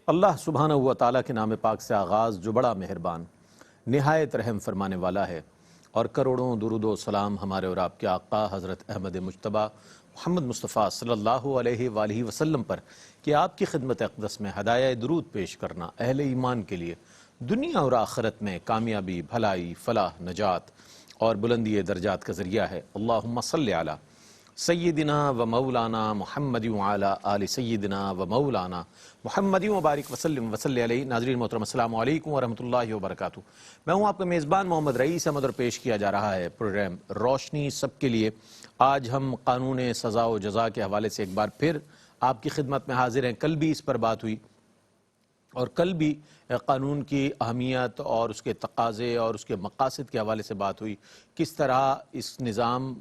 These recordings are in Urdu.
اللہ سبحانہ و تعالیٰ کے نام پاک سے آغاز جو بڑا مہربان نہایت رحم فرمانے والا ہے، اور کروڑوں درود و سلام ہمارے اور آپ کے آقا حضرت احمد مجتبیٰ محمد مصطفیٰ صلی اللہ علیہ وآلہ وسلم پر کہ آپ کی خدمت اقدس میں ہدایہ درود پیش کرنا اہل ایمان کے لیے دنیا اور آخرت میں کامیابی، بھلائی، فلاح، نجات اور بلندی درجات کا ذریعہ ہے۔ اللہم صلی علی سیدنا و مولانا محمد وعلی آل سیدنا و مولانا محمد وبارک وسلم وصلی علیہ۔ ناظرین محترم السلام علیکم ورحمۃ اللہ وبرکاتہ۔ میں ہوں آپ کا میزبان محمد رئیس احمد، اور پیش کیا جا رہا ہے پروگرام روشنی سب کے لیے۔ آج ہم قانون سزا و جزا کے حوالے سے ایک بار پھر آپ کی خدمت میں حاضر ہیں۔ کل بھی اس پر بات ہوئی، اور کل بھی قانون کی اہمیت اور اس کے تقاضے اور اس کے مقاصد کے حوالے سے بات ہوئی، کس طرح اس نظام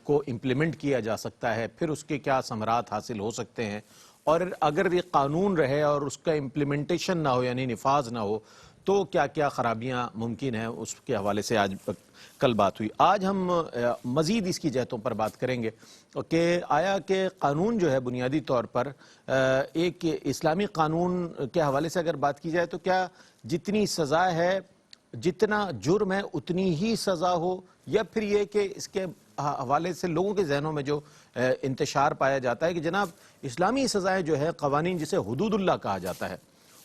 کو امپلیمنٹ کیا جا سکتا ہے، پھر اس کے کیا ثمرات حاصل ہو سکتے ہیں، اور اگر یہ قانون رہے اور اس کا امپلیمنٹیشن نہ ہو یعنی نفاذ نہ ہو تو کیا کیا خرابیاں ممکن ہیں، اس کے حوالے سے آج کل بات ہوئی۔ آج ہم مزید اس کی جہتوں پر بات کریں گے کہ آیا کہ قانون جو ہے بنیادی طور پر ایک اسلامی قانون کے حوالے سے اگر بات کی جائے تو کیا جتنی سزا ہے، جتنا جرم ہے اتنی ہی سزا ہو، یا پھر یہ کہ اس کے حوالے سے لوگوں کے ذہنوں میں جو انتشار پایا جاتا ہے کہ جناب اسلامی سزائیں جو ہے، قوانین جسے حدود اللہ کہا جاتا ہے،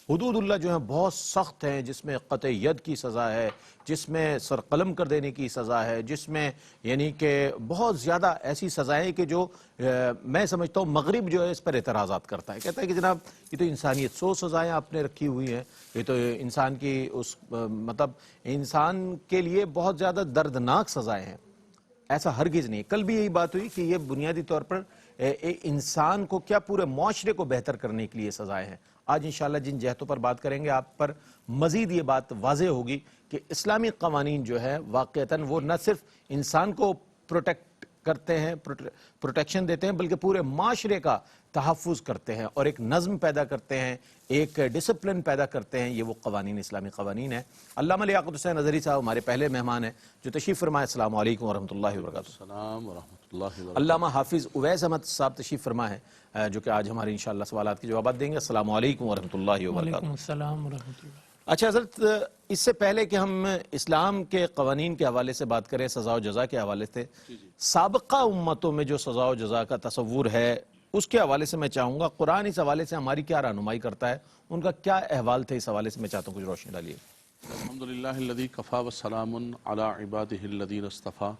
حدود اللہ جو ہیں بہت سخت ہیں، جس میں قطع ید کی سزا ہے، جس میں سر قلم کر دینے کی سزا ہے، جس میں یعنی کہ بہت زیادہ ایسی سزائیں کہ جو میں سمجھتا ہوں مغرب جو ہے اس پر اعتراضات کرتا ہے، کہتا ہے کہ جناب یہ تو انسانیت سو سزائیں آپ نے رکھی ہوئی ہیں، یہ تو انسان کی اس مطلب انسان کے لیے بہت زیادہ دردناک سزائیں ہیں۔ ایسا ہرگز نہیں۔ کل بھی یہی بات ہوئی کہ یہ بنیادی طور پر انسان کو کیا پورے معاشرے کو بہتر کرنے کے لیے سزائیں ہیں۔ آج انشاءاللہ جن جہتوں پر بات کریں گے آپ پر مزید یہ بات واضح ہوگی کہ اسلامی قوانین جو ہے واقعتاً وہ نہ صرف انسان کو پروٹیکٹ کرتے ہیں، پروٹیکشن دیتے ہیں، بلکہ پورے معاشرے کا تحفظ کرتے ہیں اور ایک نظم پیدا کرتے ہیں، ایک ڈسپلن پیدا کرتے ہیں۔ یہ وہ قوانین اسلامی قوانین ہیں۔ علامہ لیاقت حسین اظہری صاحب ہمارے پہلے مہمان ہیں جو تشریف فرمائے۔ السلام علیکم ورحمۃ اللہ وبرکاتہ۔ السلام ورحمۃ اللہ وبرکاتہ۔ علامہ حافظ اویس احمد صاحب تشریف فرما ہے جو کہ آج ہمارے انشاءاللہ سوالات کے جوابات دیں گے۔ السلام علیکم ورحمۃ اللہ وبرکاتہ۔ وعلیکم السلام ورحمۃ اللہ۔ اچھا حضرت، اس سے پہلے کہ ہم اسلام کے قوانین کے حوالے سے بات کریں، سزا و جزا کے حوالے سے، سابقہ امتوں میں جو سزا و جزا کا تصور ہے اس کے حوالے سے میں چاہوں گا قرآن اس حوالے سے ہماری کیا رہنمائی کرتا ہے، ان کا کیا احوال تھے، اس حوالے سے میں چاہتا ہوں کچھ روشنی ڈالیے۔ الحمدللہ الذی کفا والسلام علی عبادہ الذین اصطفیٰ۔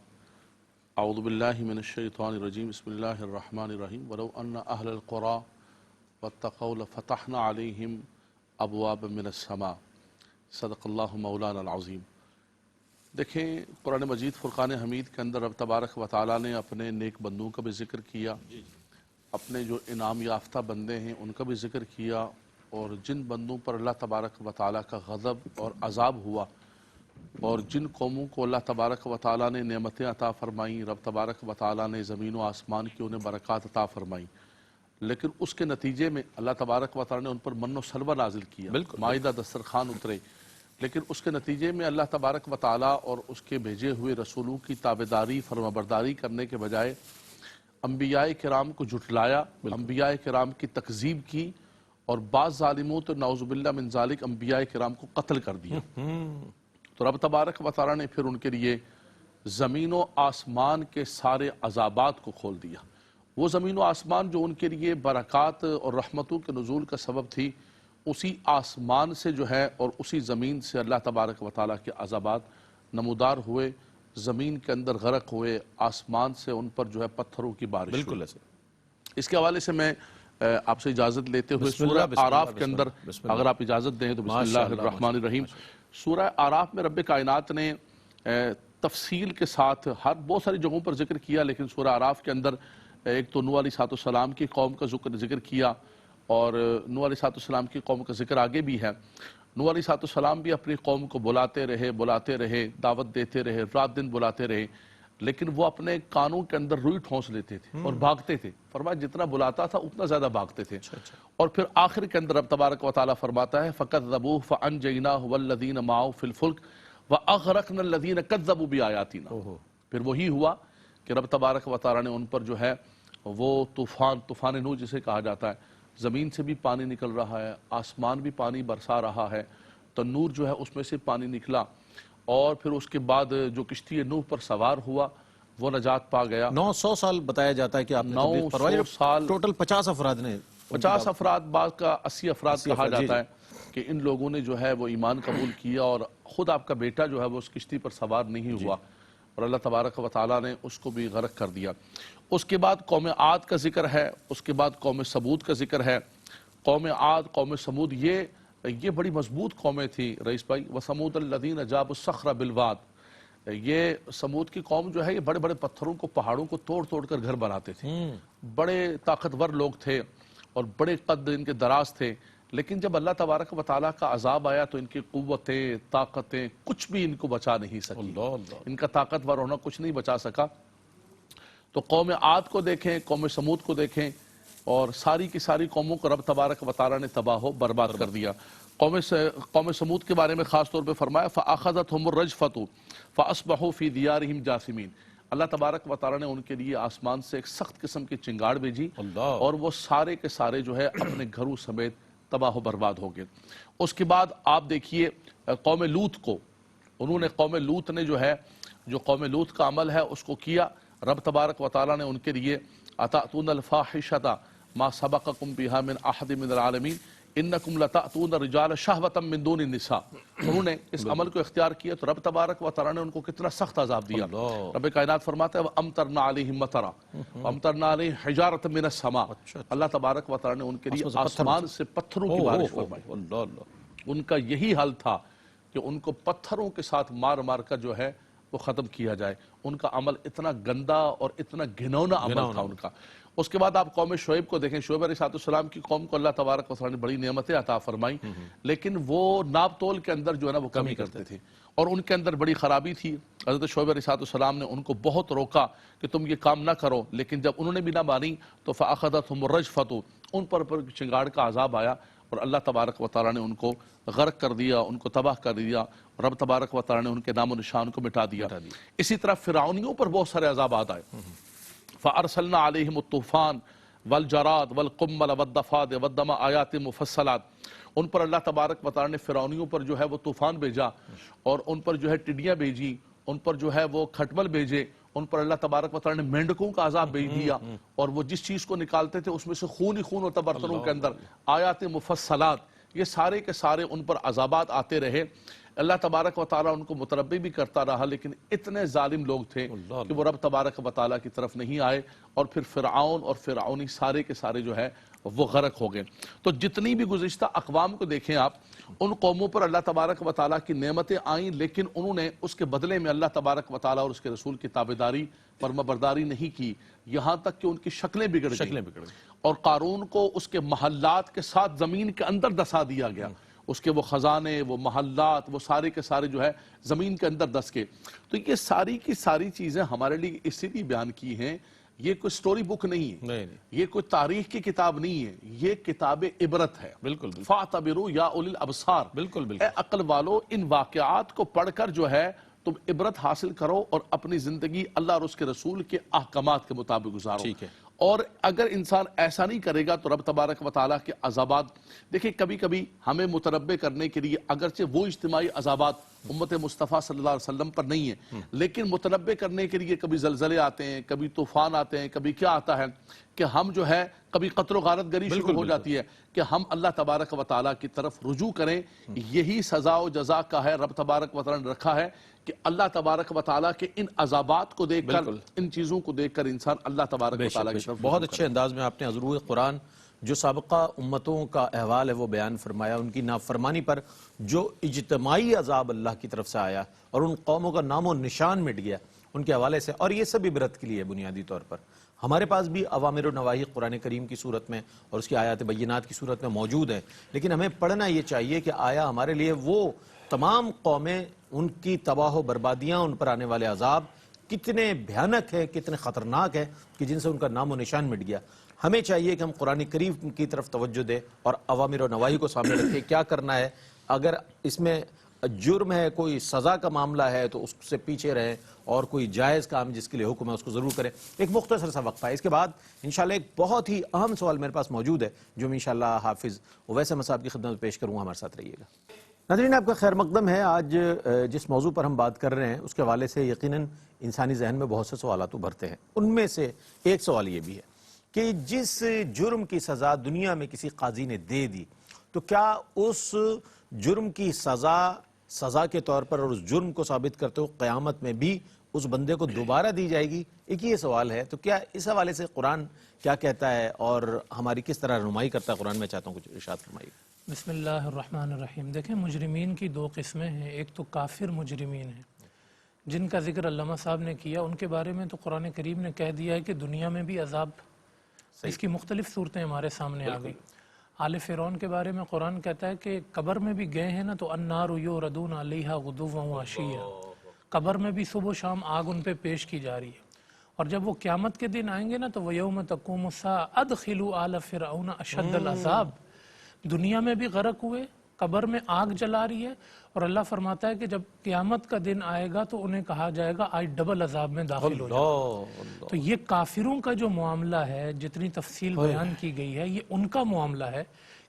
اعوذ باللہ من الشیطان الرجیم، بسم اللہ الرحمن الرحیم۔ ولو ان اہل القری واتقوا لفتحنا علیہم ابوابا من السماء۔ صدق اللہ مولانا العظیم۔ دیکھیں قرآن مجید فرقان حمید کے اندر رب تبارک و تعالیٰ نے اپنے نیک بندوں کا بھی ذکر کیا، اپنے جو انعام یافتہ بندے ہیں ان کا بھی ذکر کیا، اور جن بندوں پر اللہ تبارک و تعالیٰ کا غضب اور عذاب ہوا، اور جن قوموں کو اللہ تبارک و تعالیٰ نے نعمتیں عطا فرمائیں، رب تبارک و تعالیٰ نے زمین و آسمان کی انہیں برکات عطا فرمائیں، لیکن اس کے نتیجے میں اللہ تبارک و تعالیٰ نے ان پر من و سلوہ نازل کیا، مائدہ دسترخوان اترے، لیکن اس کے نتیجے میں اللہ تبارک و تعالیٰ اور اس کے بھیجے ہوئے رسولوں کی تابعداری فرمانبرداری کرنے کے بجائے انبیاء کرام کو جھٹلایا، انبیاء کرام کی تکذیب کی، اور بعض ظالموں تو نعوذ باللہ من ذالک انبیاء کرام کو قتل کر دیا۔ تو رب تبارک و تعالیٰ نے پھر ان کے لیے زمین و آسمان کے سارے عذابات کو کھول دیا۔ وہ زمین و آسمان جو ان کے لیے برکات اور رحمتوں کے نزول کا سبب تھی، اسی آسمان سے جو ہے اور اسی زمین سے اللہ تبارک و تعالیٰ کے عذابات نمودار ہوئے، زمین کے اندر غرق ہوئے، آسمان سے ان پر جو ہے پتھروں کی بارش ہوئی۔ بالکل ایسے۔ اس کے حوالے سے میں آپ سے اجازت لیتے ہوئے سورہ اعراف کے اندر اگر آپ اجازت دیں تو بسم اللہ الرحمن الرحیم۔ سورہ اعراف میں رب کائنات نے تفصیل کے ساتھ بہت ساری جگہوں پر ذکر کیا، لیکن سورہ اعراف کے اندر ایک تو نوح علیہ السلام کی قوم کا ذکر کیا، اور نوح علیہ السلام کی قوم کا ذکر آگے بھی ہے۔ نوح علیہ السلام بھی اپنی قوم کو بلاتے رہے، دعوت دیتے رہے، رات دن بلاتے رہے، لیکن وہ اپنے کانوں کے اندر روئی ٹھونس لیتے تھے اور بھاگتے تھے۔ فرمایا جتنا بلاتا تھا اتنا زیادہ بھاگتے تھے۔ اور پھر آخر کے اندر رب تبارک و تعالیٰ فرماتا ہے فَكَذَّبُوهُ فَأَنْجَيْنَاهُ وَالَّذِينَ مَعَهُ فِي الْفُلْكِ وَأَغْرَقْنَا الَّذِينَ كَذَّبُوا بِآيَاتِنَا۔ پھر وہی ہوا کہ رب تبارک و تعالیٰ نے ان پر جو ہے وہ طوفان نوح جسے کہا جاتا ہے، زمین سے بھی پانی نکل رہا ہے، آسمان بھی پانی برسا رہا ہے، تنور جو ہے اس میں سے پانی نکلا، اور پھر اس کے بعد جو کشتی نوح پر سوار ہوا وہ نجات پا گیا۔ 900 سال بتایا جاتا ہے کہ آپ نے تبلیغ فرمائی، 900 سال، ٹوٹل 50 افراد نے 50 افراد، بعض کا 80 افراد 80 کہا افراد، جی جاتا ہے کہ ان لوگوں نے جو ہے وہ ایمان قبول کیا، اور خود آپ کا بیٹا جو ہے وہ اس کشتی پر سوار نہیں ہوا، اور اللہ تبارک و تعالیٰ نے اس کو بھی غرق کر دیا۔ اس کے بعد قوم عاد کا ذکر ہے، اس کے بعد قوم ثمود کا ذکر ہے۔ قوم عاد، قوم ثمود، یہ بڑی مضبوط قومیں تھیں رئیس بھائی۔ وَثَمُودَ الَّذِينَ جَابُوا الصَّخْرَ بِالْوَادِ، یہ ثمود کی قوم جو ہے یہ بڑے بڑے پتھروں کو، پہاڑوں کو توڑ توڑ کر گھر بناتے تھے، بڑے طاقتور لوگ تھے اور بڑے قد ان کے دراز تھے، لیکن جب اللہ تبارک و تعالیٰ کا عذاب آیا تو ان کی قوتیں، طاقتیں کچھ بھی ان کو بچا نہیں سکی، ان کا طاقتور ہونا کچھ نہیں بچا سکا۔ تو قوم عاد کو دیکھیں، قوم ثمود کو دیکھیں، اور ساری کی ساری قوموں کو رب تبارک و تعالیٰ نے تباہ و برباد کر دیا۔ قوم ثمود کے بارے میں خاص طور پہ فرمایا فَأَخَذَتْهُمُ الرَّجْفَةُ فَأَصْبَحُوا فِي دِيَارِهِمْ جَاثِمِينَ، اللہ تبارک و تعالیٰ نے ان کے لیے آسمان سے ایک سخت قسم کی چنگاڑ بھیجی، اور وہ سارے کے سارے جو ہے اپنے گھروں سمیت تباہ و برباد ہو گئے۔ اس کے بعد آپ دیکھیے قوم لوط کو، انہوں نے، قوم لوط نے جو ہے، جو قوم لوط کا عمل ہے اس کو کیا، رب تبارک و تعالیٰ نے ان کے لیے أَتَأْتُونَ الْفَاحِشَةَ مَا سَبَقَكُمْ بِهَا مِنْ أَحَدٍ مِنَ الْعَالَمِينَ إِنَّكُمْ لَتَأْتُونَ الرِّجَالَ شَهْوَةً مِنْ دُونِ النِّسَاءِ، انہوں نے اس عمل کو اختیار کیا تو رب تبارک و تعالیٰ نے ان کو کتنا سخت عذاب دیا۔ رب کائنات فرماتا ہے وَأَمْطَرْنَا عَلَيْهِمْ مَطَرًا وَأَمْطَرْنَا عَلَيْهِمْ حِجَارَةً مِنَ السَّمَاءِ، اللہ تبارک و تعالیٰ نے ان کے لیے آسمان سے پتھروں کی بارش فرمائی۔ ان کا یہی حل تھا کہ ان کو پتھروں کے ساتھ مار مار کر جو ہے وہ ختم کیا جائے، ان کا عمل اتنا گندا اور اتنا گھنونا عمل تھا ان کا۔ اس کے بعد آپ قوم شعیب کو دیکھیں، شعیب علیہ السلام کی قوم کو اللہ تبارک و تعالیٰ نے بڑی نعمتیں عطا فرمائی، لیکن وہ ناپ تول کے اندر جو ہے نا وہ کمی کرتے تھے، اور ان کے اندر بڑی خرابی تھی۔ حضرت شعیب علیہ السلام نے ان کو بہت روکا کہ تم یہ کام نہ کرو، لیکن جب انہوں نے بھی نہ مانی تو فَأَخَذَتْهُمُ الرَّجْفَةُ، ان پر چنگاڑ کا عذاب آیا، اور اللہ تبارک و تعالیٰ نے ان کو غرق کر دیا، ان کو تباہ کر دیا، رب تبارک و تعالیٰ نے ان کے نام و نشان کو مٹا دیا۔ اسی طرح فرعونیوں پر بہت سارے عذابات آئے، فَأَرْسَلْنَا عَلَيْهِمُ الطُّوفَانَ وَالْجَرَادَ وَالْقُمَّلَ وَالضَّفَادِعَ وَالدَّمَ آیَاتٍ مُفَصَّلَاتٍ، ان پر اللہ تبارک و تعالیٰ نے فرعونیوں پر جو ہے وہ طوفان بھیجا، اور ان پر جو ہے ٹڈیاں بھیجی، ان پر جو ہے وہ کھٹمل بھیجے، ان پر اللہ تبارک و تعالیٰ نے مینڈکوں کا عذاب بھیج دیا، اور وہ جس چیز کو نکالتے تھے اس میں سے خون ہی خون ہوتا برتنوں کے اندر۔ آیات مفصلات، یہ سارے کے سارے ان پر عذابات آتے رہے، اللہ تبارک و تعالیٰ ان کو متربی بھی کرتا رہا، لیکن اتنے ظالم لوگ تھے کہ وہ رب تبارک و تعالیٰ کی طرف نہیں آئے، اور پھر فرعون اور فرعونی سارے کے سارے جو ہے وہ غرق ہو گئے۔ تو جتنی بھی گزشتہ اقوام کو دیکھیں آپ، ان قوموں پر اللہ تبارک و تعالیٰ کی نعمتیں آئیں، لیکن انہوں نے اس کے بدلے میں اللہ تبارک و تعالیٰ اور اس کے رسول کی تابعداری، فرمانبرداری نہیں کی، یہاں تک کہ ان کی شکلیں بگڑ گئیں، اور قارون کو اس کے محلات کے ساتھ زمین کے اندر دسا دیا گیا، اس کے وہ خزانے، وہ محلات، وہ سارے کے سارے جو ہے زمین کے اندر دس کے۔ تو یہ ساری کی ساری چیزیں ہمارے لیے اس لیے بیان کی ہیں، یہ کوئی سٹوری بک نہیں ہے، یہ کوئی تاریخ کی کتاب نہیں ہے، یہ کتاب عبرت ہے۔ بالکل فَاعْتَبِرُوا يَا أُولِي الْأَبْصَارِ، بالکل اے عقل والو، ان واقعات کو پڑھ کر جو ہے تم عبرت حاصل کرو، اور اپنی زندگی اللہ اور اس کے رسول کے احکامات کے مطابق گزارو۔ ٹھیک ہے۔ اور اگر انسان ایسا نہیں کرے گا تو رب تبارک و تعالیٰ کے عذابات، دیکھیں کبھی کبھی ہمیں متنبع کرنے کے لیے اگرچہ وہ اجتماعی عذابات امت مصطفیٰ صلی اللہ علیہ وسلم پر نہیں ہیں، لیکن متنبع کرنے کے لیے کبھی زلزلے آتے ہیں، کبھی طوفان آتے ہیں، کبھی کیا آتا ہے کہ ہم جو ہے کبھی قتل و غارت گری شروع ہو جاتی ہے، کہ ہم اللہ تبارک و تعالیٰ کی طرف رجوع کریں۔ یہی سزا و جزا کا ہے، رب تبارک و تعالیٰ نے رکھا ہے کہ اللہ تبارک و تعالیٰ کے ان عذابات کو دیکھ کر، ان چیزوں کو دیکھ کر انسان اللہ تبارک و تعالیٰ کی طرف بہت اچھے انداز میں آپ نے حضور قرآن جو سابقہ امتوں کا احوال ہے وہ بیان فرمایا، ان کی نافرمانی پر جو اجتماعی عذاب اللہ کی طرف سے آیا اور ان قوموں کا نام و نشان مٹ گیا، ان کے حوالے سے، اور یہ سب عبرت کے لیے بنیادی طور پر ہمارے پاس بھی اوامر و نواہی قرآن کریم کی صورت میں اور اس کی آیات بینات کی صورت میں موجود ہیں، لیکن ہمیں پڑھنا یہ چاہیے کہ آیا ہمارے لیے وہ تمام قومیں، ان کی تباہ و بربادیاں، ان پر آنے والے عذاب کتنے بھیانک ہیں، کتنے خطرناک ہیں کہ جن سے ان کا نام و نشان مٹ گیا۔ ہمیں چاہیے کہ ہم قرآن کریم کی طرف توجہ دیں اور اوامر و نواہی کو سامنے رکھیں، کیا کرنا ہے۔ اگر اس میں جرم ہے، کوئی سزا کا معاملہ ہے تو اس سے پیچھے رہیں، اور کوئی جائز کام جس کے لیے حکم ہے اس کو ضرور کریں۔ ایک مختصر سا وقفہ ہے، اس کے بعد انشاءاللہ ایک بہت ہی اہم سوال میرے پاس موجود ہے جو میں انشاءاللہ حافظ اویس احمد صاحب کی خدمت میں پیش کروں گا، ہمارے ساتھ رہیے گا۔ ناظرین آپ کا خیر مقدم ہے۔ آج جس موضوع پر ہم بات کر رہے ہیں اس کے حوالے سے یقیناً انسانی ذہن میں بہت سے سوالات ابھرتے ہیں۔ ان میں سے ایک سوال یہ بھی ہے کہ جس جرم کی سزا دنیا میں کسی قاضی نے دے دی تو کیا اس جرم کی سزا کے طور پر اور اس جرم کو ثابت کرتے ہوئے قیامت میں بھی اس بندے کو دوبارہ دی جائے گی؟ ایک یہ سوال ہے۔ تو کیا اس حوالے سے قرآن کیا کہتا ہے اور ہماری کس طرح رہنمائی کرتا ہے قرآن؟ میں چاہتا ہوں کچھ ارشاد فرمائیے۔ بسم اللہ الرحمن الرحیم۔ دیکھیں مجرمین کی دو قسمیں ہیں، ایک تو کافر مجرمین ہیں جن کا ذکر علامہ صاحب نے کیا، ان کے بارے میں تو قرآن کریم نے کہہ دیا ہے کہ دنیا میں بھی عذاب، اس کی مختلف صورتیں ہمارے سامنے آ گئی۔ آل فرعون کے بارے میں قرآن کہتا ہے کہ قبر میں بھی گئے ہیں نا تو النار یعرضون علیہا غدوا وعشیا، قبر میں بھی صبح و شام آگ ان پہ پیش کی جا رہی ہے، اور جب وہ قیامت کے دن آئیں گے نا تو وَيَوْمَ تَقُومُ السَّاعَةُ أَدْخِلُوا آلَ فِرْعَوْنَ أَشَدَّ الْعَذَابِ۔ دنیا میں بھی غرق ہوئے، قبر میں آگ جلا رہی ہے، اور اللہ فرماتا ہے کہ جب قیامت کا دن آئے گا تو انہیں کہا جائے گا آج ڈبل عذاب میں داخل ہو جاؤ۔ تو یہ کافروں کا جو معاملہ ہے، جتنی تفصیل بیان کی گئی ہے، یہ ان کا معاملہ ہے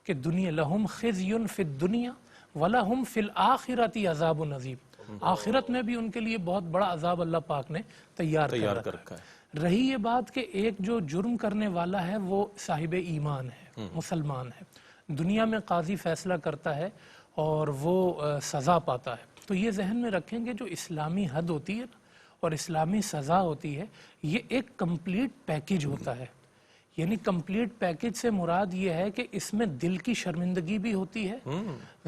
کہ دنیا لہم خزی فی الدنیا ولہم فی الآخرۃ عذاب عظیم، آخرت میں بھی ان کے لیے بہت بڑا عذاب اللہ پاک نے تیار کر رکھا ہے۔ رہی یہ بات کہ ایک جو جرم کرنے والا ہے وہ صاحب ایمان ہے، مسلمان ہے، دنیا میں قاضی فیصلہ کرتا ہے اور وہ سزا پاتا ہے، تو یہ ذہن میں رکھیں گے جو اسلامی حد ہوتی ہے اور اسلامی سزا ہوتی ہے، یہ ایک کمپلیٹ پیکج ہوتا ہے۔ یعنی کمپلیٹ پیکج سے مراد یہ ہے کہ اس میں دل کی شرمندگی بھی ہوتی ہے،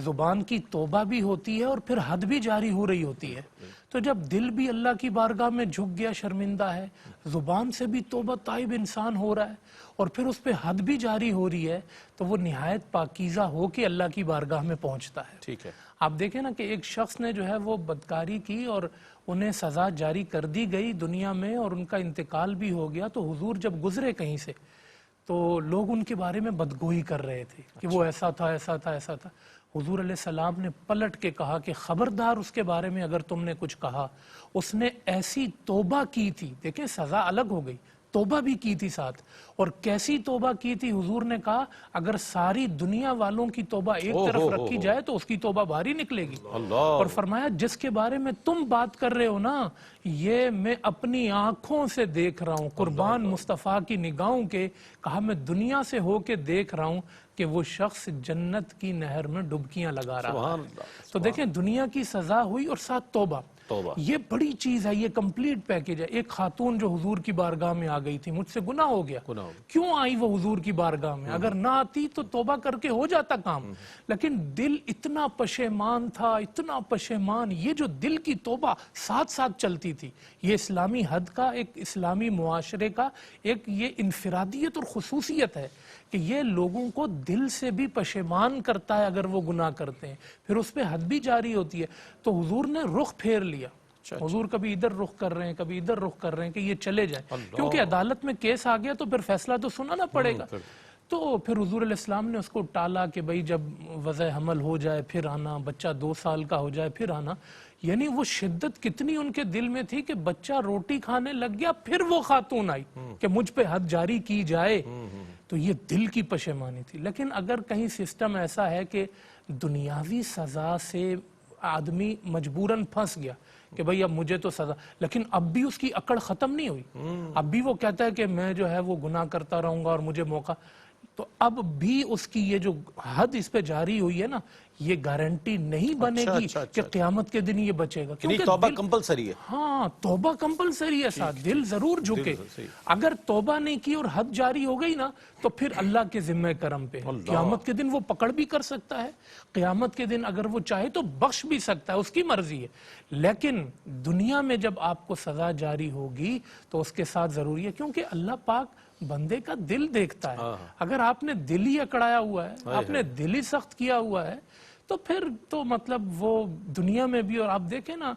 زبان کی توبہ بھی ہوتی ہے، اور پھر حد بھی جاری ہو رہی ہوتی ہے۔ تو جب دل بھی اللہ کی بارگاہ میں جھک گیا، شرمندہ ہے، زبان سے بھی توبہ تائب انسان ہو رہا ہے، اور پھر اس پہ حد بھی جاری ہو رہی ہے، تو وہ نہایت پاکیزہ ہو کے اللہ کی بارگاہ میں پہنچتا ہے۔ ٹھیک ہے، آپ دیکھیں نا کہ ایک شخص نے جو ہے وہ بدکاری کی اور انہیں سزا جاری کر دی گئی دنیا میں، اور ان کا انتقال بھی ہو گیا، تو حضور جب گزرے کہیں سے تو لوگ ان کے بارے میں بدگوئی کر رہے تھے کہ وہ ایسا تھا، ایسا تھا، ایسا تھا۔ حضور علیہ السلام نے پلٹ کے کہا کہ خبردار اس کے بارے میں اگر تم نے کچھ کہا، اس نے ایسی توبہ کی تھی، دیکھیں سزا الگ ہو گئی، توبہ بھی کی تھی ساتھ، اور کیسی توبہ کی تھی؟ حضور نے کہا اگر ساری دنیا والوں کی توبہ ایک طرف رکھی جائے تو اس کی توبہ بھاری نکلے گی، اور فرمایا جس کے بارے میں تم بات کر رہے ہو نا، یہ میں اپنی آنکھوں سے دیکھ رہا ہوں، قربان مصطفیٰ کی نگاہوں کے، کہا میں دنیا سے ہو کے دیکھ رہا ہوں کہ وہ شخص جنت کی نہر میں ڈبکیاں لگا رہا ہے۔ تو دیکھیں دنیا کی سزا ہوئی اور ساتھ توبہ، یہ بڑی چیز ہے، یہ کمپلیٹ پیکج ہے۔ ایک خاتون جو حضور کی بارگاہ میں آ گئی تھی، مجھ سے گناہ ہو گیا، کیوں آئی وہ حضور کی بارگاہ میں؟ اگر نہ آتی تو توبہ کر کے ہو جاتا کام، لیکن دل اتنا پشیمان تھا، اتنا پشیمان، یہ جو دل کی توبہ ساتھ ساتھ چلتی تھی، یہ اسلامی حد کا، ایک اسلامی معاشرے کا ایک یہ انفرادیت اور خصوصیت ہے کہ یہ لوگوں کو دل سے بھی پشیمان کرتا ہے اگر وہ گناہ کرتے ہیں، پھر اس پہ حد بھی جاری ہوتی ہے۔ تو حضور نے رخ پھیر لیا، حضور کبھی ادھر رخ کر رہے ہیں، کبھی ادھر رخ کر رہے ہیں کہ یہ چلے جائے، کیونکہ عدالت میں کیس آ گیا تو پھر فیصلہ تو سننا پڑے گا۔ تو پھر حضور علیہ السلام نے اس کو ٹالا کہ بھئی جب وضع حمل ہو جائے پھر آنا، بچہ 2 سال کا ہو جائے پھر آنا۔ یعنی وہ شدت کتنی ان کے دل میں تھی کہ بچہ روٹی کھانے لگ گیا پھر وہ خاتون آئی کہ مجھ پہ حد جاری کی جائے، تو یہ دل کی پشیمانی تھی۔ لیکن اگر کہیں سسٹم ایسا ہے کہ دنیاوی سزا سے آدمی مجبوراً پھنس گیا کہ بھئی اب مجھے تو سزا، لیکن اب بھی اس کی اکڑ ختم نہیں ہوئی، اب بھی وہ کہتا ہے کہ میں جو ہے وہ گناہ کرتا رہوں گا اور مجھے موقع، تو اب بھی اس کی یہ جو حد اس پہ جاری ہوئی ہے نا، یہ گارنٹی نہیں بنے گی کہ قیامت کے دن یہ بچے گا، کیونکہ توبہ کمپلسری ہے۔ ہاں توبہ کمپلسری ہے، ساتھ دل ضرور جھکے۔ اگر توبہ نہیں کی اور حد جاری ہو گئی نا تو پھر اللہ کے ذمہ کرم پہ قیامت کے دن وہ پکڑ بھی کر سکتا ہے، قیامت کے دن اگر وہ چاہے تو بخش بھی سکتا ہے، اس کی مرضی ہے۔ لیکن دنیا میں جب آپ کو سزا جاری ہوگی تو اس کے ساتھ ضروری ہے، کیونکہ اللہ پاک بندے کا دل دیکھتا ہے۔ اگر آپ نے دل ہی اکڑایا ہوا ہے، آپ نے دل ہی سخت کیا ہوا ہے، تو پھر تو مطلب وہ دنیا میں بھی، اور آپ دیکھیں نا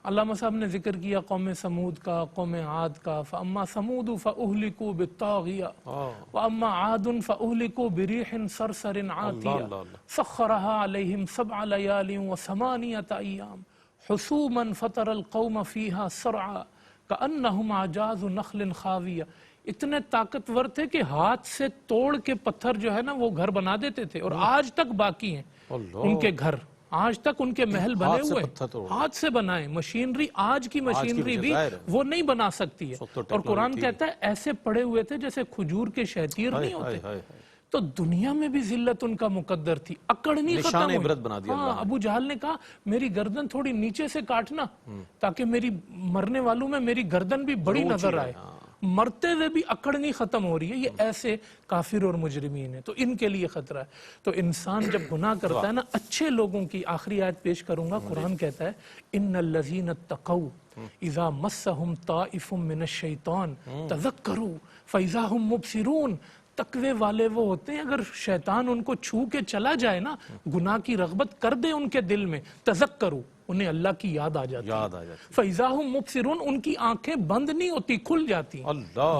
علامہ صاحب نے ذکر کیا قوم سمود کا، قوم عاد کا، فَأَمَّا سَمُودُ فَأُهْلِكُوا بِالطَّاغِيَةِ وَأَمَّا عَادٌ فَأُهْلِكُوا بِرِيحٍ صَرْصَرٍ عَاتِيَةٍ سَخَّرَهَا عَلَيْهِمْ 7 لَيَالٍ و8 أَيَّامٍ حُسُومًا فَتَرَى الْقَوْمَ فِيهَا صَرْعًا كَأَنَّهُمْ أَعْجَازُ نَخْلٍ خَاوِيَةٍ، اتنے طاقتور تھے کہ ہاتھ سے توڑ کے پتھر جو ہے نا وہ گھر بنا دیتے تھے، اور آج تک باقی ہیں ان کے گھر، آج تک ان کے محل بنے ہوئے ہیں، ہاتھ سے بنائے۔ مشینری آج کی مشینری بھی وہ نہیں بنا سکتی ہے، اور قرآن کہتا ہے ایسے پڑے ہوئے تھے جیسے کھجور کے شہتیر نہیں ہوتے۔ تو دنیا میں بھی ذلت ان کا مقدر تھی، اکڑنی ختم ہوئی۔ ہاں، ابو جہل نے کہا میری گردن تھوڑی نیچے سے کاٹنا تاکہ میری مرنے والوں میں میری گردن بھی بڑی نظر آئے، مرتے ہوئے بھی اکڑنی ختم ہو رہی ہے۔ یہ ایسے کافر اور مجرمین ہیں، تو ان کے لیے خطرہ ہے۔ تو انسان جب گناہ کرتا ہے نا، اچھے لوگوں کی آخری آیت پیش کروں گا، قرآن کہتا ہے ان الذین اتقوا اذا مسهم طائف من الشیطان تذکروا فاذا هم مبصرون، تقوی والے وہ ہوتے ہیں اگر شیطان ان کو چھو کے چلا جائے نا، گناہ کی رغبت کر دے ان کے دل میں، تذکروا، انہیں اللہ کی یاد آ جاتی ہے، فَإِذَا هُمْ مُبْصِرُونَ، ان کی آنکھیں بند نہیں ہوتی، کھل جاتی ہیں۔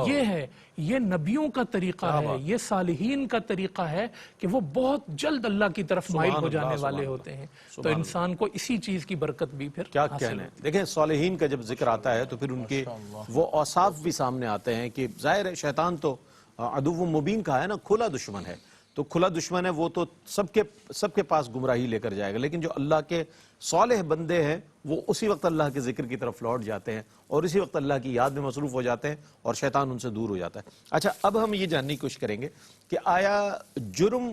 یہ ہے، یہ نبیوں کا طریقہ ہے، یہ صالحین کا طریقہ ہے کہ وہ بہت جلد اللہ کی طرف مائل ہو جانے والے ہوتے ہیں۔ تو انسان کو اسی چیز کی برکت بھی پھر کیا کہنا ہے۔ دیکھیں صالحین کا جب ذکر آتا ہے تو پھر ان کے وہ اوصاف بھی سامنے آتے ہیں کہ ظاہر ہے شیطان تو عدو مبین کا ہے نا، کھلا دشمن ہے، تو کھلا دشمن ہے، وہ تو سب کے پاس گمراہی لے کر جائے گا، لیکن جو اللہ کے صالح بندے ہیں وہ اسی وقت اللہ کے ذکر کی طرف لوٹ جاتے ہیں اور اسی وقت اللہ کی یاد میں مصروف ہو جاتے ہیں اور شیطان ان سے دور ہو جاتا ہے۔ اچھا، اب ہم یہ جاننے کی کوشش کریں گے کہ آیا جرم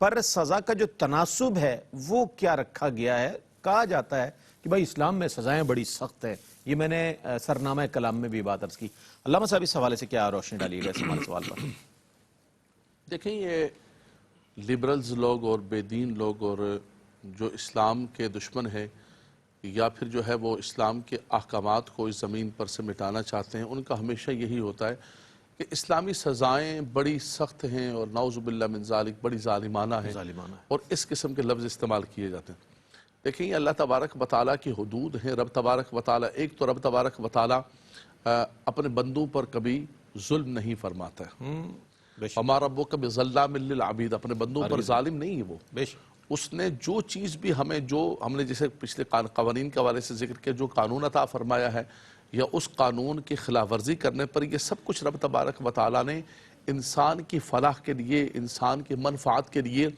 پر سزا کا جو تناسب ہے وہ کیا رکھا گیا ہے؟ کہا جاتا ہے کہ بھائی اسلام میں سزائیں بڑی سخت ہیں، یہ میں نے سرنامہ کلام میں بھی بات عرض کی۔ علامہ صاحب اس حوالے سے کیا روشنی ڈالیے گا اس ہمارے سوال پر؟ دیکھیں، یہ لبرلز لوگ اور بے دین لوگ اور جو اسلام کے دشمن ہیں یا پھر جو ہے وہ اسلام کے احکامات کو اس زمین پر سے مٹانا چاہتے ہیں، ان کا ہمیشہ یہی ہوتا ہے کہ اسلامی سزائیں بڑی سخت ہیں اور نعوذ باللہ من ذالک بڑی ظالمانہ ہیں، اور اس قسم کے لفظ استعمال کیے جاتے ہیں۔ دیکھیں، یہ اللہ تبارک و تعالیٰ کی حدود ہیں۔ رب تبارک و تعالیٰ، ایک تو رب تبارک و تعالیٰ اپنے بندوں پر کبھی ظلم نہیں فرماتا ہے، وَمَا رَبُّكَ بِظَلَّامٍ لِّلْعَبِيدِ، اپنے بندوں پر ظالم نہیں ہے وہ۔ اس نے جو چیز بھی ہم نے جسے پچھلے قوانین کے حوالے سے ذکر کیا، جو قانون عطا فرمایا ہے یا اس قانون کی خلاف ورزی کرنے پر، یہ سب کچھ رب تبارک و تعالیٰ نے انسان کی فلاح کے لیے، انسان کی منفعت کے لیے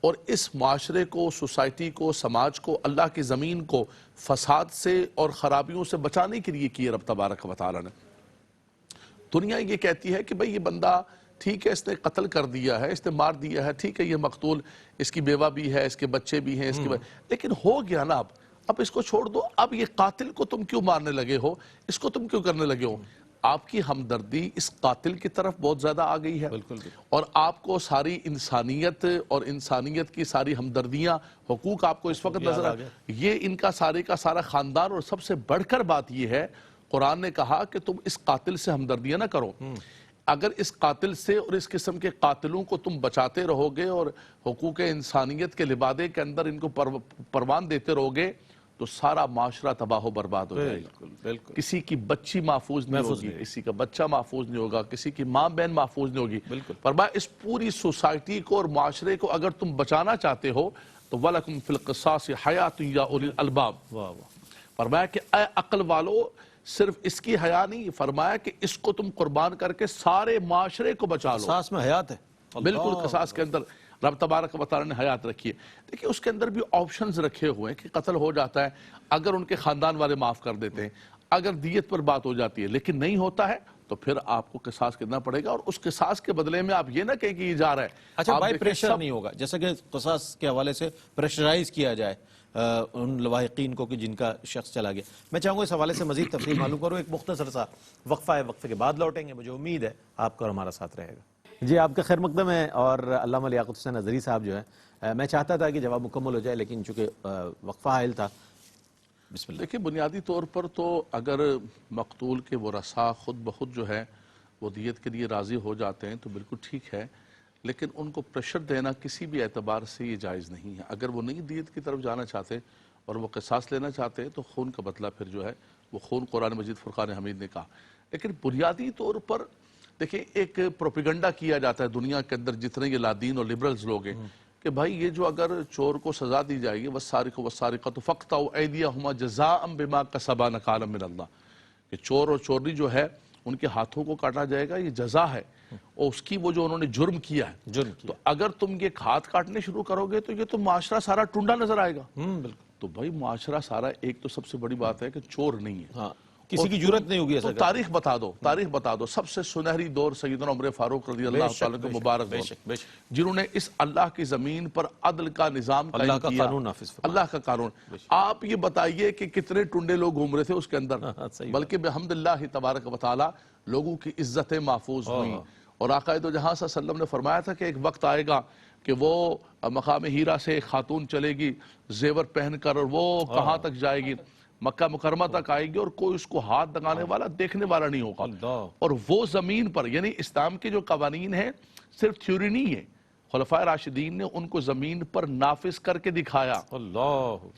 اور اس معاشرے کو، سوسائٹی کو، سماج کو، اللہ کی زمین کو فساد سے اور خرابیوں سے بچانے کے لیے کیے رب تبارک و تعالیٰ نے۔ دنیا یہ کہتی ہے کہ بھئی یہ بندہ ٹھیک ہے، اس نے قتل کر دیا ہے، اس نے مار دیا ہے، ٹھیک ہے، یہ مقتول، اس کی بیوہ بھی ہے، اس کے بچے بھی ہیں، لیکن ہو گیا نا، اب اس کو چھوڑ دو، اب یہ قاتل کو تم کیوں مارنے لگے ہو، اس کو تم کیوں کرنے لگے ہو؟ آپ کی ہمدردی اس قاتل کی طرف بہت زیادہ آ گئی ہے، اور آپ کو ساری انسانیت اور انسانیت کی ساری ہمدردیاں، حقوق آپ کو اس وقت نظر آ گئے، یہ ان کا سارے کا سارا خاندان، اور سب سے بڑھ کر بات یہ ہے، قرآن نے کہا کہ تم اس قاتل سے ہمدردیاں نہ کرو۔ اگر اس قاتل سے اور اس قسم کے قاتلوں کو تم بچاتے رہو گے اور حقوق انسانیت کے لبادے کے اندر ان کو پروان دیتے رہو گے تو سارا معاشرہ تباہ و برباد ہو جائے گا۔ کسی کی بچی محفوظ نہیں ہوگی، کسی کا بچہ محفوظ نہیں ہوگا، کسی کی ماں بہن محفوظ نہیں ہوگی۔ فرمایا اس پوری سوسائٹی کو اور معاشرے کو اگر تم بچانا چاہتے ہو تو وَلَكُمْ فِي الْقِصَاصِ حَيَاةٌ يَا أُولِي الْأَلْبَابِ، فرمایا کہ اے عقل والو، صرف اس کی حیا نہیں، فرمایا کہ اس کو تم قربان کر کے سارے معاشرے کو بچا لو۔ قصاص میں حیات ہے، بالکل، قصاص کے اندر رب تبارک و تعالیٰ نے حیات رکھی ہے۔ دیکھیں، اس کے اندر بھی آپشنز رکھے ہوئے ہیں کہ قتل ہو جاتا ہے اگر ان کے خاندان والے معاف کر دیتے ہیں، اگر دیت پر بات ہو جاتی ہے، لیکن نہیں ہوتا ہے تو پھر آپ کو قصاص کرنا پڑے گا، اور اس قصاص کے بدلے میں آپ یہ نہ کہیں کہ یہ جا رہا ہے۔ اچھا بھائی، پریشر نہیں ہوگا جیسا کہ قصاص کے حوالے سے پریشرائز کیا جائے ان لواحقین کو کہ جن کا شخص چلا گیا؟ میں چاہوں گا اس حوالے سے مزید تفصیل معلوم کروں، ایک مختصر سا وقفہ ہے، وقفے کے بعد لوٹیں گے، مجھے امید ہے آپ کا اور ہمارا ساتھ رہے گا۔ جی، آپ کا خیر مقدم ہے، اور علامہ لیاقت حسین اظہری صاحب جو ہے، میں چاہتا تھا کہ جواب مکمل ہو جائے لیکن چونکہ وقفہ حائل تھا۔ بسم اللہ۔ دیکھیں، بنیادی طور پر تو اگر مقتول کے ورثاء خود بخود جو ہے وہ دیت کے لیے راضی ہو جاتے ہیں تو بالکل ٹھیک ہے، لیکن ان کو پریشر دینا کسی بھی اعتبار سے یہ جائز نہیں ہے۔ اگر وہ نہیں دیت کی طرف جانا چاہتے، اور وہ قصاص لینا چاہتے ہیں تو خون کا بدلہ پھر جو ہے وہ خون قرآن مجید فرقان حمید نے کہا. لیکن بنیادی طور پر دیکھیں ایک پروپیگنڈا کیا جاتا ہے دنیا کے اندر جتنے یہ لادین اور لبرلز لوگ ہیں کہ بھائی یہ جو اگر چور کو سزا دی جائے گی والسارق والسارقۃ فاقطعوا ایدیہما جزاء بما کسبا نکالا من اللہ، کہ چور اور چوری جو ہے ان کے ہاتھوں کو کاٹا جائے گا، یہ جزا ہے اور اس کی وہ جو انہوں نے جرم کیا ہے. تو اگر تم یہ ہاتھ کاٹنے شروع کرو گے تو یہ تو معاشرہ سارا ٹنڈا نظر آئے گا. بالکل. تو بھائی معاشرہ سارا ایک تو سب سے بڑی بات ہے کہ چور نہیں ہے. ہاں کسی کی جرت نہیں ہوگی ایسا. تو تاریخ بتا دو، تاریخ بتا دو. سب سے سنہری دور سیدنا عمر فاروق رضی اللہ تعالیٰ کو مبارک دور، جنہوں نے اس اللہ کی زمین پر عدل کا نظام قائم اللہ کا کیا، قانون نافذ فرمایا. اللہ کا قانون. آپ یہ بتائیے کہ کتنے ٹنڈے لوگ گھوم رہے تھے اس کے اندر، بلکہ بحمداللہ تبارک و تعالی لوگوں کی عزتیں محفوظ ہوئیں. اور آقا دو جہاں صلی اللہ علیہ وسلم نے فرمایا تھا کہ ایک وقت آئے گا کہ وہ مقام ہیرا سے ایک خاتون چلے گی زیور پہن کر، اور وہ کہاں تک جائے گی؟ مکہ مکرمہ تک آئے گی، اور کوئی اس کو ہاتھ لگانے والا دیکھنے والا نہیں ہوگا. اور وہ زمین پر، یعنی اسلام کے جو قوانین ہیں صرف تھیوری نہیں ہے، خلفائے راشدین نے ان کو زمین پر نافذ کر کے دکھایا.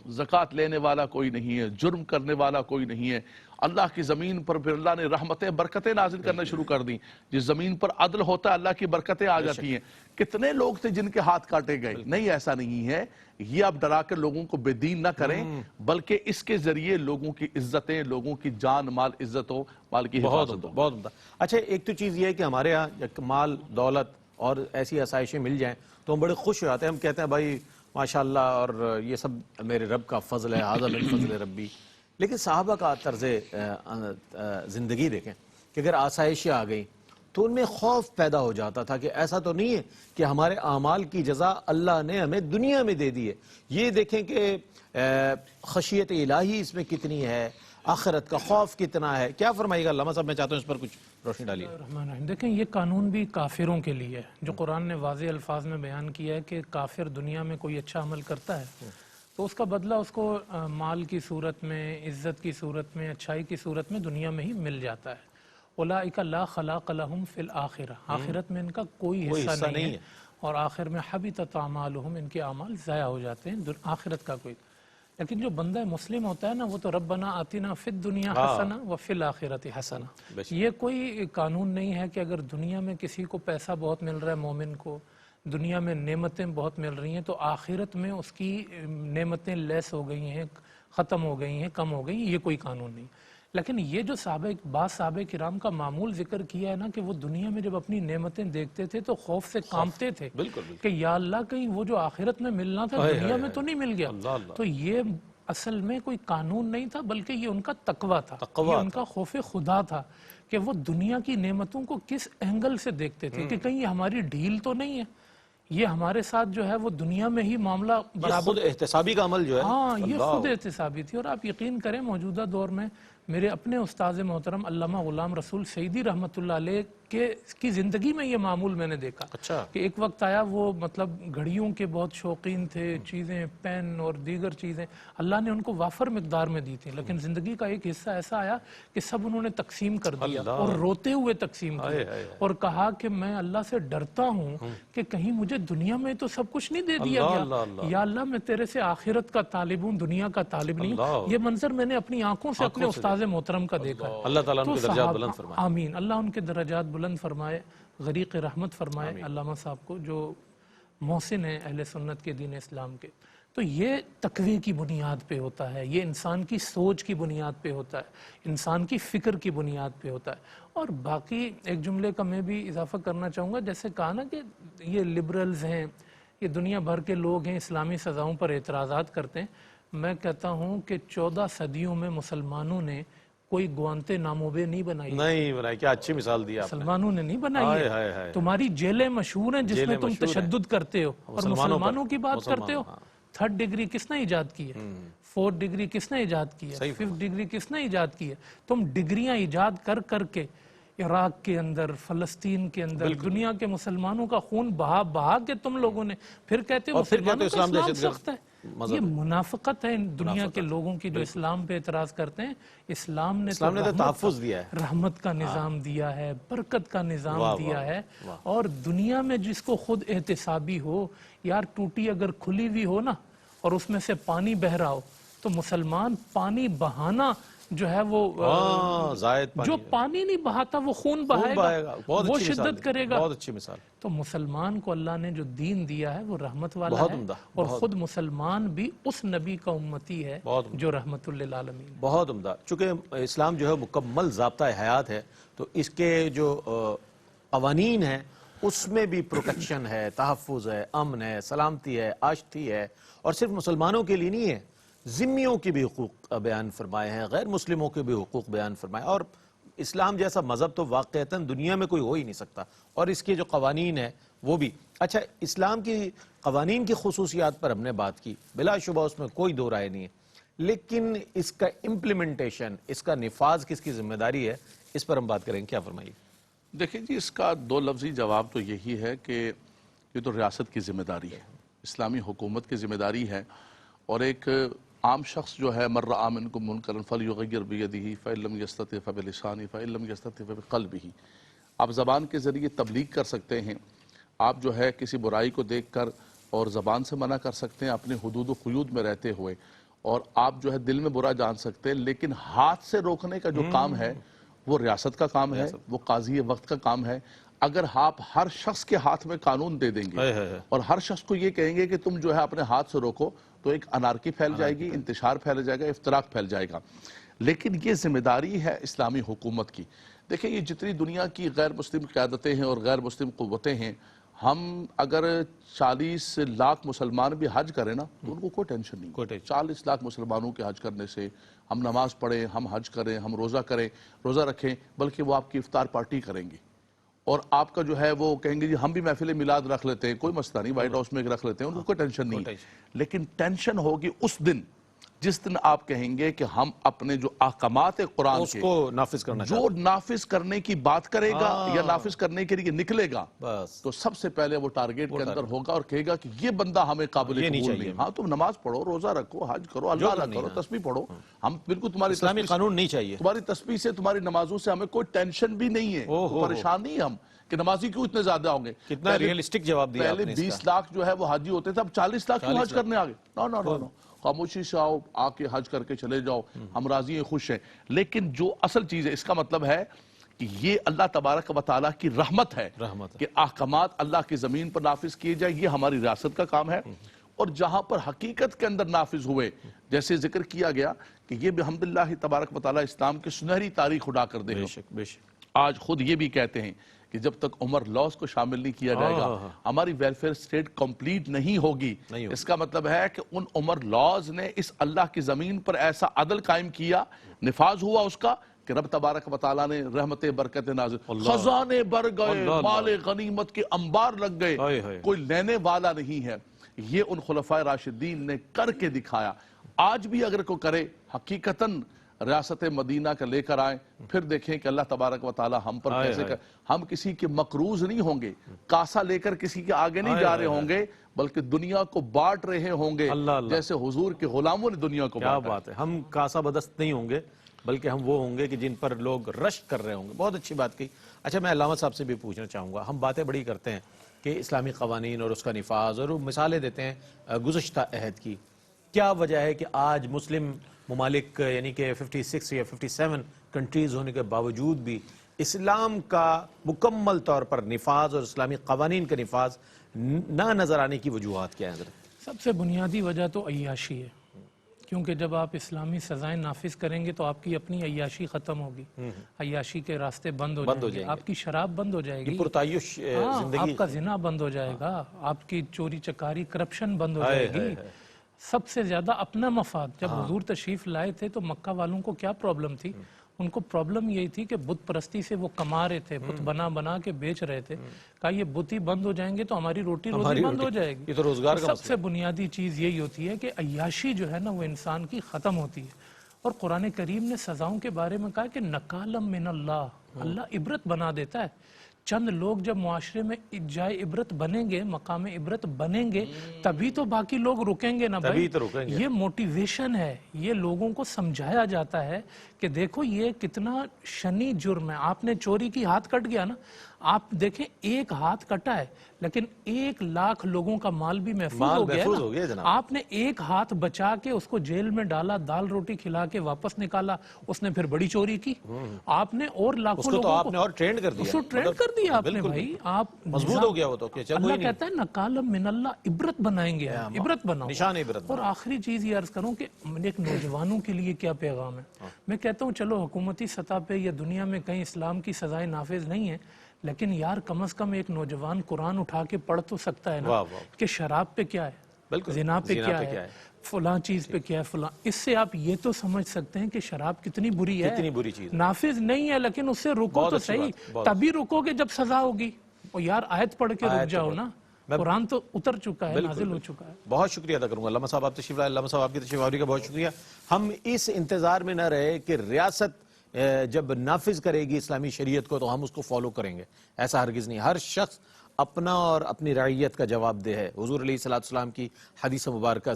زکوٰۃ لینے والا کوئی نہیں ہے، جرم کرنے والا کوئی نہیں ہے. اللہ کی زمین پر پھر اللہ نے رحمتیں برکتیں نازل کرنا شروع کر دیں. جس زمین پر عدل ہوتا ہے اللہ کی برکتیں آ جاتی ہیں. کتنے لوگ تھے جن کے ہاتھ کاٹے گئے؟ نہیں، ایسا نہیں ہے. یہ آپ ڈرا کر لوگوں کو بے دین نہ کریں، بلکہ اس کے ذریعے لوگوں کی عزتیں، لوگوں کی جان مال عزت ہو، مال کی حفاظت ہو. بہت عمدہ. اچھا ایک تو چیز یہ ہے کہ ہمارے ہاں مال دولت اور ایسی آسائشیں مل جائیں تو ہم بڑے خوش ہو جاتے ہیں. ہم کہتے ہیں بھائی ماشاءاللہ اور یہ سب میرے رب کا فضل ہے، ھذا من فضل ربی. لیکن صحابہ کا طرز زندگی دیکھیں کہ اگر آسائشیں آ گئیں تو ان میں خوف پیدا ہو جاتا تھا کہ ایسا تو نہیں ہے کہ ہمارے اعمال کی جزا اللہ نے ہمیں دنیا میں دے دی ہے. یہ دیکھیں کہ خشیت الہی اس میں کتنی ہے، آخرت کا خوف کتنا ہے. کیا فرمائیے گا علامہ صاحب؟ میں چاہتا ہوں اس پر کچھ روشنی ڈالیے. دیکھیں یہ قانون بھی کافروں کے لیے ہے، جو قرآن نے واضح الفاظ میں بیان کیا ہے کہ کافر دنیا میں کوئی اچھا عمل کرتا ہے تو اس کا بدلہ اس کو مال کی صورت میں، عزت کی صورت میں، اچھائی کی صورت میں دنیا میں ہی مل جاتا ہے. اولئک لا خلاق لہم فی الآخرہ، آخرت میں ان کا کوئی حصہ نہیں ہے، اور آخر میں حبطت اعمالہم، ان کے اعمال ضائع ہو جاتے ہیں، آخرت کا کوئی. لیکن جو بندہ مسلم ہوتا ہے نا وہ تو ربنا آتنا فی الدنیا حسنہ وفی الآخرۃ حسنہ. یہ کوئی قانون نہیں ہے کہ اگر دنیا میں کسی کو پیسہ بہت مل رہا ہے، مومن کو دنیا میں نعمتیں بہت مل رہی ہیں، تو آخرت میں اس کی نعمتیں لیس ہو گئی ہیں، ختم ہو گئی ہیں، کم ہو گئی ہیں. یہ کوئی قانون نہیں. لیکن یہ جو بعض صحابہ کرام کا معمول ذکر کیا ہے نا کہ وہ دنیا میں جب اپنی نعمتیں دیکھتے تھے تو خوف سے کانپتے تھے کہ یا اللہ کہیں وہ جو آخرت میں ملنا تھا دنیا میں تو نہیں مل گیا. تو یہ اصل میں کوئی قانون نہیں تھا، بلکہ یہ ان کا تقویٰ تھا، یہ ان کا خوف خدا تھا کہ وہ دنیا کی نعمتوں کو کس اینگل سے دیکھتے تھے کہ کہیں یہ ہماری ڈھیل تو نہیں ہے، یہ ہمارے ساتھ جو ہے وہ دنیا میں ہی معاملہ برابر. خود احتسابی کا عمل جو ہے، ہاں یہ خود احتسابی تھی. اور آپ یقین کریں موجودہ دور میں میرے اپنے استاذ محترم علامہ غلام رسول سعیدی رحمۃ اللہ علیہ کی زندگی میں یہ معمول میں نے دیکھا کہ ایک وقت آیا وہ مطلب گھڑیوں کے بہت شوقین تھے، چیزیں پین اور دیگر چیزیں اللہ نے ان کو وافر مقدار میں دی تھی، لیکن زندگی کا ایک حصہ ایسا آیا کہ سب انہوں نے تقسیم کر دیا اور روتے ہوئے تقسیم کیا اور کہا کہ میں اللہ سے ڈرتا ہوں کہ کہیں مجھے دنیا میں تو سب کچھ نہیں دے دیا گیا، یا اللہ میں تیرے سے آخرت کا طالب ہوں، دنیا کا طالب نہیں ہوں. یہ منظر میں نے اپنی آنکھوں سے اپنے استاذ محترم کا دیکھا. اللہ تعالیٰ ان کے درجات بلند فرمائے. آمین. اللہ ان کے درجات بلند فرمائے، غریق رحمت فرمائے علامہ صاحب کو جو محسن ہیں اہل سنت کے دین اسلام کے. تو یہ تقوی کی بنیاد پہ ہوتا ہے، یہ انسان کی سوچ کی بنیاد پہ ہوتا ہے، انسان کی فکر کی بنیاد پہ ہوتا ہے. اور باقی ایک جملے کا میں بھی اضافہ کرنا چاہوں گا، جیسے کہا نا کہ یہ لبرلز ہیں، یہ دنیا بھر کے لوگ ہیں، اسلامی سزاؤں پر اعتراضات کرتے ہیں. میں کہتا ہوں کہ 14 صدیوں میں مسلمانوں نے کوئی گوانتے ناموبے نہیں بنائی. کیا اچھی مثال دی آپ نے. مسلمانوں نے نہیں بنائی ہے. تمہاری جیلیں مشہور ہیں جس میں تم تشدد کرتے ہو اور مسلمانوں کی بات کرتے ہو. 3rd ڈگری کس نے ایجاد کی ہے؟ 4th ڈگری کس نے ایجاد کی ہے؟ 5th ڈگری کس نے ایجاد کی ہے؟ تم ڈگریاں ایجاد کر کے عراق کے اندر، فلسطین کے اندر دنیا کے مسلمانوں کا خون بہا کے تم لوگوں نے پھر کہتے ہو مسلمانوں کا اسلام سخت ہے. یہ منافقت ہے ان دنیا کے لوگوں کی جو اسلام پہ اعتراض کرتے ہیں. اسلام نے تو تحفظ دیا ہے، رحمت کا نظام دیا ہے، برکت کا نظام دیا ہے. اور دنیا میں جس کو خود احتسابی ہو، یار ٹوٹی اگر کھلی ہوئی ہو نا اور اس میں سے پانی بہ رہا ہو تو مسلمان پانی بہانا جو ہے وہ زائد پانی جو پانی نہیں بہاتا وہ خون بہائے گا، بہت وہ اچھی مثال شدت دی، کرے گا۔ بہت اچھی مثال۔ تو مسلمان کو اللہ نے جو دین دیا ہے وہ رحمت والا بہت ہے، عمدہ، اور خود مسلمان بھی اس نبی کا امتی ہے جو رحمت للعالمین۔ بہت عمدہ۔ چونکہ اسلام جو ہے مکمل ضابطہ حیات ہے، تو اس کے جو قوانین ہیں اس میں بھی پروٹیکشن ہے، تحفظ ہے، امن ہے، سلامتی ہے، آشتی ہے، اور صرف مسلمانوں کے لیے نہیں ہے، ذمیوں کے بھی حقوق بیان فرمائے ہیں، غیر مسلموں کے بھی حقوق بیان فرمائے، اور اسلام جیسا مذہب تو واقعتاً دنیا میں کوئی ہو ہی نہیں سکتا، اور اس کے جو قوانین ہیں وہ بھی۔ اچھا، اسلام کی قوانین کی خصوصیات پر ہم نے بات کی، بلا شبہ اس میں کوئی دو رائے نہیں ہے، لیکن اس کا امپلیمنٹیشن، اس کا نفاذ کس کی ذمہ داری ہے، اس پر ہم بات کریں گے۔ کیا فرمائیے؟ دیکھیں جی، اس کا دو لفظی جواب تو یہی ہے کہ یہ تو ریاست کی ذمہ داری ہے، اسلامی حکومت کی ذمہ داری ہے، اور ایک عام شخص جو ہے مر رأى منکم منکرا فلیغیر بیدہ فإن لم یستطع فبلسانہ فإن لم یستطع فبقلبہ، آپ زبان کے ذریعے تبلیغ کر سکتے ہیں، آپ جو ہے کسی برائی کو دیکھ کر اور زبان سے منع کر سکتے ہیں اپنے حدود و قیود میں رہتے ہوئے، اور آپ جو ہے دل میں برا جان سکتے ہیں، لیکن ہاتھ سے روکنے کا جو کام ہے وہ ریاست کا کام ہے، وہ قاضی وقت کا کام ہے۔ اگر آپ ہر شخص کے ہاتھ میں قانون دے دیں گے اور ہر شخص کو یہ کہیں گے کہ تم جو ہے اپنے ہاتھ سے روکو، تو ایک انارکی پھیل جائے گی، انتشار پھیل جائے گا، افتراق پھیل جائے گا۔ لیکن یہ ذمہ داری ہے اسلامی حکومت کی۔ دیکھیں، یہ جتنی دنیا کی غیر مسلم قیادتیں ہیں اور غیر مسلم قوتیں ہیں، ہم اگر 40 لاکھ مسلمان بھی حج کریں نا تو ان کو کوئی ٹینشن نہیں۔ 40 لاکھ مسلمانوں کے حج کرنے سے ہم نماز پڑھیں، ہم حج کریں، ہم روزہ کریں، روزہ رکھیں، بلکہ وہ آپ کی افطار پارٹی کریں گے، اور آپ کا جو ہے وہ کہیں گے جی ہم بھی محفل میلاد رکھ لیتے ہیں، کوئی مسئلہ نہیں، وائٹ ہاؤس میں رکھ لیتے ہیں، ان کو کوئی ٹینشن نہیں۔ لیکن ٹینشن ہوگی اس دن جس دن آپ کہیں گے کہ ہم اپنے جو احکامات قرآن اس کے کو نافذ کرنا جو نافذ کرنے کی بات کرے گا یا نافذ کرنے کے لیے نکلے گا، بس تو سب سے پہلے وہ ٹارگیٹ کے اندر ہوگا اور کہے گا کہ یہ بندہ ہمیں قابل قبول نہیں۔ ہاں، تم نماز پڑھو، روزہ رکھو، حج کرو، اللہ اللہ کرو، تسبیح پڑھو، ہم بالکل تمہاری اسلامی قانون نہیں چاہیے، تمہاری تسبیح سے، تمہاری نمازوں سے ہمیں کوئی ٹینشن بھی نہیں ہے، پریشان نہیں ہم کہ نمازی کیوں اتنے زیادہ ہوں گے۔ کتنا ریئلسٹک جواب دیا آپ پہلے نے۔ 20 لاکھ جو ہے وہ حاجی ہوتے تھے، اب 40 لاکھ کیوں حج کرنے آگے؟ نو، خاموشی سے آؤ، آ کے حج کر کے چلے جاؤ، ہم راضی ہیں، خوش ہیں۔ لیکن جو اصل چیز ہے، اس کا مطلب ہے کہ یہ اللہ تبارک و تعالیٰ کی رحمت ہے کہ احکامات اللہ کی زمین پر نافذ کیے جائیں، یہ ہماری ریاست کا کام ہے، اور جہاں پر حقیقت کے اندر نافذ ہوئے، جیسے ذکر کیا گیا کہ یہ بحمداللہ تبارک و تعالیٰ اسلام کی سنہری تاریخ اٹھا کر دے گا۔ آج خود یہ بھی کہتے ہیں کہ جب تک عمر لاز کو شامل نہیں کیا جائے گا ہماری ویلفیئر سٹیٹ کمپلیٹ نہیں ہوگی۔ اس کا مطلب ہے کہ ان عمر لاز نے اس اللہ کی زمین پر ایسا عدل قائم کیا، نفاذ ہوا اس کا، کہ رب تبارک و تعالیٰ نے رحمت برکت نازل، خزانے بر گئے، مال غنیمت کے انبار لگ گئے، کوئی لینے والا نہیں ہے۔ یہ ان خلفائے راشدین نے کر کے دکھایا۔ آج بھی اگر کوئی کرے، حقیقتاً ریاست مدینہ کا لے کر آئیں، پھر دیکھیں کہ اللہ تبارک و تعالی ہم پر کیسے ہم کسی کے مقروض نہیں ہوں گے، کاسا لے کر کسی کے آگے نہیں جا رہے ہوں گے، بلکہ دنیا کو بانٹ رہے ہوں گے جیسے حضور کے غلاموں نے دنیا کو بانٹا۔ کیا بات ہے، ہم کاسا بدست نہیں ہوں گے، بلکہ ہم وہ ہوں گے کہ جن پر لوگ رشک کر رہے ہوں گے۔ بہت اچھی بات کی۔ اچھا، میں علامہ صاحب سے بھی پوچھنا چاہوں گا، ہم باتیں بڑی کرتے ہیں کہ اسلامی قوانین اور اس کا نفاذ، اور مثالیں دیتے ہیں گزشتہ عہد کی، کیا وجہ ہے کہ آج مسلم ممالک یعنی کہ 56 یا 57 کنٹریز ہونے کے باوجود بھی اسلام کا مکمل طور پر نفاذ اور اسلامی قوانین کا نفاذ نہ نظر آنے کی وجوہات کیا ہیں حضرت؟ سب سے بنیادی وجہ تو عیاشی ہے، کیونکہ جب آپ اسلامی سزائیں نافذ کریں گے تو آپ کی اپنی عیاشی ختم ہوگی، عیاشی کے راستے بند ہو جائیں گے، آپ کی شراب بند ہو جائے گی، پرتعیش زندگی، آپ کا زنا بند ہو جائے گا، آپ کی چوری چکاری کرپشن بند ہو جائے گی۔ سب سے زیادہ اپنا مفاد، جب حضور تشریف لائے تھے تو مکہ والوں کو کیا پرابلم تھی؟ ان کو پرابلم یہی تھی کہ بت پرستی سے وہ کما رہے تھے، بت بنا بنا کے بیچ رہے تھے، کہا یہ بت ہی بند ہو جائیں گے تو ہماری روٹی بند ہو جائے گی۔ یہ تو روزگار کا سب سے بنیادی چیز یہی ہوتی ہے کہ عیاشی جو ہے نا وہ انسان کی ختم ہوتی ہے، اور قرآن کریم نے سزاؤں کے بارے میں کہا کہ نکالم من اللہ، اللہ عبرت بنا دیتا ہے۔ چند لوگ جب معاشرے میں جائے عبرت بنیں گے، مقام عبرت بنیں گے، تبھی تو باقی لوگ رکیں گے نا بھائی۔ یہ موٹیویشن ہے، یہ لوگوں کو سمجھایا جاتا ہے کہ دیکھو یہ کتنا شنی جرم ہے، آپ نے چوری کی ہاتھ کٹ گیا نا، آپ دیکھیں ایک ہاتھ کٹا ہے لیکن 1,00,000 لوگوں کا مال بھی محفوظ ہو گیا محفوظ ہو ہے گیا نا. جناب. آپ نے ایک ہاتھ بچا کے اس کو جیل میں ڈالا, دال روٹی کھلا کے واپس نکالا, اس نے پھر بڑی چوری کی. آپ نے اور اس لاکھوں کو تو لوگوں آپ نے اور ٹرینڈ کر اس دیا, کو ٹرینڈ کر دیا آپ نے بالکل بھائی. آپ مضبوط ہو گیا وہ تو کہ چل کوئی اللہ نہیں, کہتا ہے نکالم من اللہ, عبرت بنائیں گے, عبرت بناؤ. نشان عبرت. اور آخری چیز یہ عرض کروں کہ ایک نوجوانوں کے لیے کیا پیغام ہے. میں کہتا ہوں چلو حکومتی سطح پہ یا دنیا میں کہیں اسلام کی سزائیں نافذ نہیں ہیں, لیکن یار کم از کم ایک نوجوان قرآن اٹھا کے پڑھ تو سکتا ہے نا کہ شراب پہ کیا ہے, زنا پہ کیا ہے, فلاں چیز پہ کیا ہے, فلاں. اس سے آپ یہ تو سمجھ سکتے ہیں کہ شراب کتنی بری ہے. کتنی بری چیز, نافذ نہیں ہے لیکن اس سے رکو تو صحیح. تبھی رکو گے جب سزا ہوگی. اور یار آیت پڑھ کے رک جاؤ نا, قرآن تو اتر چکا ہے, نازل ہو چکا ہے. بہت شکریہ ادا کروں گا علامہ صاحب, آپ تشریف لائے. علامہ صاحب آپ کی تشریف آوری کا بہت شکریہ. ہم اس انتظار میں نہ رہے کہ ریاست جب نافذ کرے گی اسلامی شریعت کو تو ہم اس کو فالو کریں گے, ایسا ہرگز نہیں. ہر شخص اپنا اور اپنی رعیت کا جواب دہ ہے. حضور علیہ السلام کی حدیث مبارکہ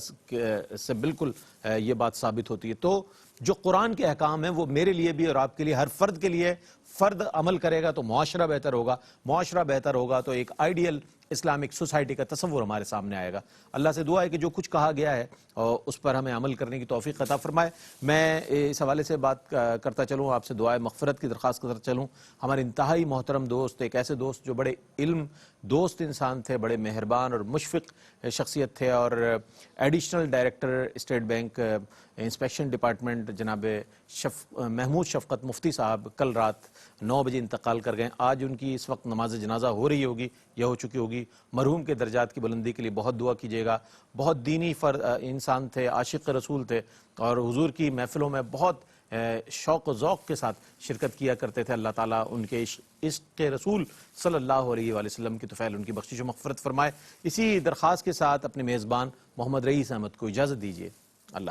سے بالکل یہ بات ثابت ہوتی ہے. تو جو قرآن کے احکام ہیں وہ میرے لیے بھی اور آپ کے لیے, ہر فرد کے لیے, فرد عمل کرے گا تو معاشرہ بہتر ہوگا, معاشرہ بہتر ہوگا تو ایک آئیڈیل اسلامک سوسائٹی کا تصور ہمارے سامنے آئے گا. اللہ سے دعا ہے کہ جو کچھ کہا گیا ہے اس پر ہمیں عمل کرنے کی توفیق عطا فرمائے. میں اس حوالے سے بات کرتا چلوں, آپ سے دعائے مغفرت کی درخواست کرتا چلوں. ہمارے انتہائی محترم دوست, ایک ایسے دوست جو بڑے علم دوست انسان تھے, بڑے مہربان اور مشفق شخصیت تھے, اور additional director state bank inspection department جناب محمود شفقت مفتی صاحب کل رات 9 بجے انتقال کر گئے. آج ان کی اس وقت نماز جنازہ ہو رہی ہوگی یا ہو چکی ہوگی. مرحوم کے درجات کی بلندی کے لیے بہت دعا کیجیے گا. بہت دینی انسان تھے, عاشق رسول تھے, اور حضور کی محفلوں میں بہت شوق و ذوق کے ساتھ شرکت کیا کرتے تھے. اللہ تعالیٰ ان کے عشق رسول صلی اللہ علیہ وآلہ وسلم کی طفیل ان کی بخشش و مغفرت فرمائے. اسی درخواست کے ساتھ اپنے میزبان محمد رئیس احمد کو اجازت دیجیے. اللہ